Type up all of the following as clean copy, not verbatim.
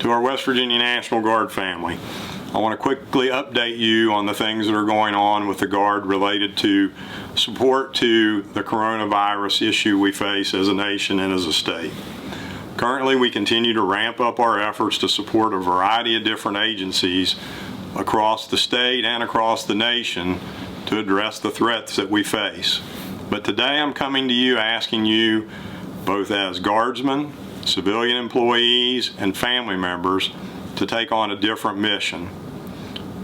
To our West Virginia National Guard family, I want to quickly update you on the things that are going on with the Guard related to support to the coronavirus issue we face as a nation and as a state. Currently, we continue to ramp up our efforts to support a variety of different agencies across the state and across the nation to address the threats that we face. But today I'm coming to you asking you, both as Guardsmen, civilian employees, and family members, to take on a different mission.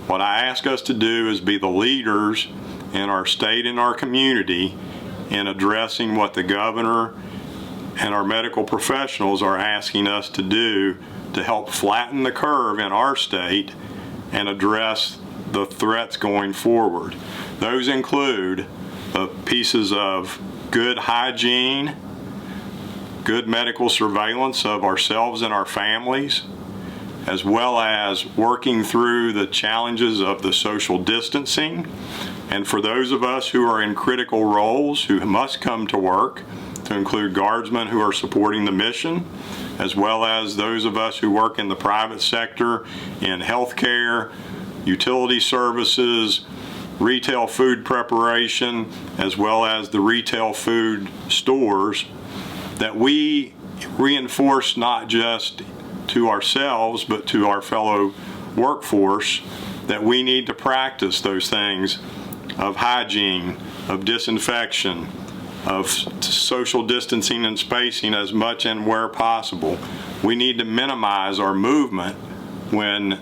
What I ask us to do is be the leaders in our state and our community in addressing what the governor and our medical professionals are asking us to do to help flatten the curve in our state and address the threats going forward. Those include pieces of good hygiene, good medical surveillance of ourselves and our families, as well as working through the challenges of the social distancing. And for those of us who are in critical roles, who must come to work, to include Guardsmen who are supporting the mission, as well as those of us who work in the private sector in healthcare, utility services, retail food preparation, as well as the retail food stores, that we reinforce not just to ourselves but to our fellow workforce that we need to practice those things of hygiene, of disinfection, of social distancing and spacing as much and where possible. We need to minimize our movement when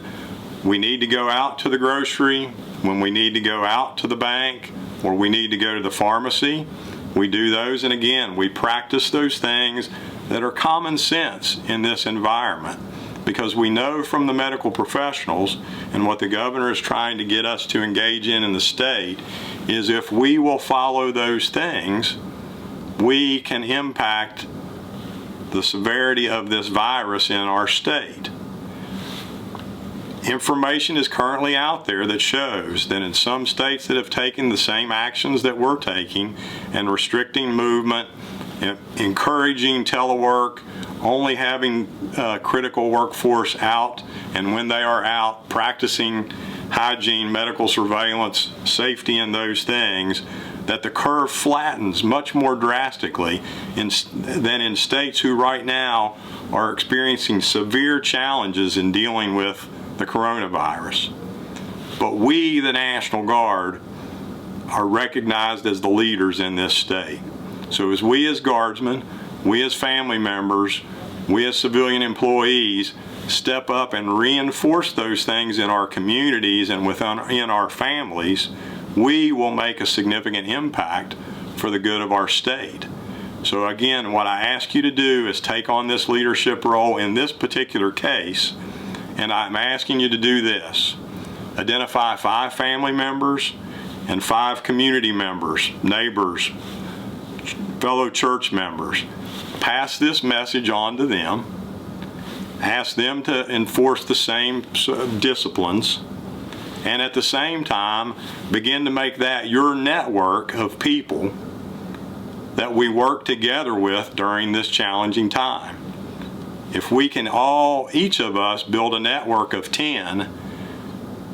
we need to go out to the grocery, when we need to go out to the bank, or we need to go to the pharmacy. We do those, and again, we practice those things that are common sense in this environment, because we know from the medical professionals and what the governor is trying to get us to engage in the state is if we will follow those things, we can impact the severity of this virus in our state. Information is currently out there that shows that in some states that have taken the same actions that we're taking and restricting movement, encouraging telework, only having critical workforce out, and when they are out, practicing hygiene, medical surveillance, safety, and those things, that the curve flattens much more drastically than in states who right now are experiencing severe challenges in dealing with the coronavirus. But we, the National Guard, are recognized as the leaders in this state. So as we as Guardsmen, we as family members, we as civilian employees step up and reinforce those things in our communities and in our families, we will make a significant impact for the good of our state. So again, what I ask you to do is take on this leadership role in this particular case, and I'm asking you to do this. Identify 5 family members and 5 community members, neighbors, fellow church members. Pass this message on to them. Ask them to enforce the same disciplines, and at the same time begin to make that your network of people that we work together with during this challenging time. If we can each of us build a network of 10,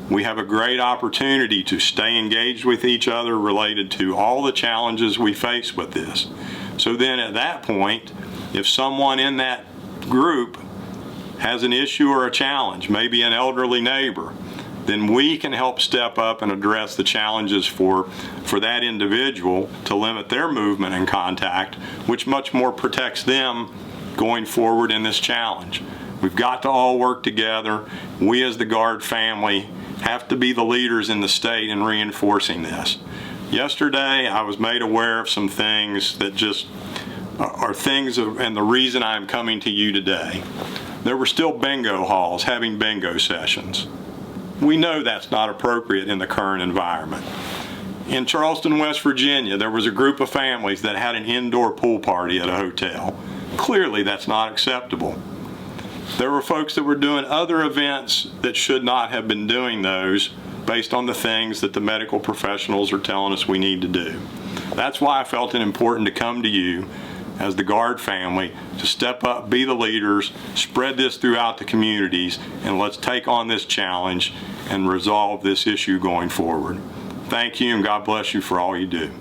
we have a great opportunity to stay engaged with each other related to all the challenges we face with this. So then at that point, if someone in that group has an issue or a challenge, maybe an elderly neighbor, then we can help step up and address the challenges for that individual to limit their movement and contact, which much more protects them going forward in this challenge. We've got to all work together. We as the Guard family have to be the leaders in the state in reinforcing this. Yesterday, I was made aware of some things that just are things, and the reason I'm coming to you today. There were still bingo halls having bingo sessions. We know that's not appropriate in the current environment. In Charleston, West Virginia, there was a group of families that had an indoor pool party at a hotel. Clearly, that's not acceptable. There were folks that were doing other events that should not have been doing those based on the things that the medical professionals are telling us we need to do. That's why I felt it important to come to you as the Guard family to step up, be the leaders, spread this throughout the communities, and let's take on this challenge and resolve this issue going forward. Thank you, and God bless you for all you do.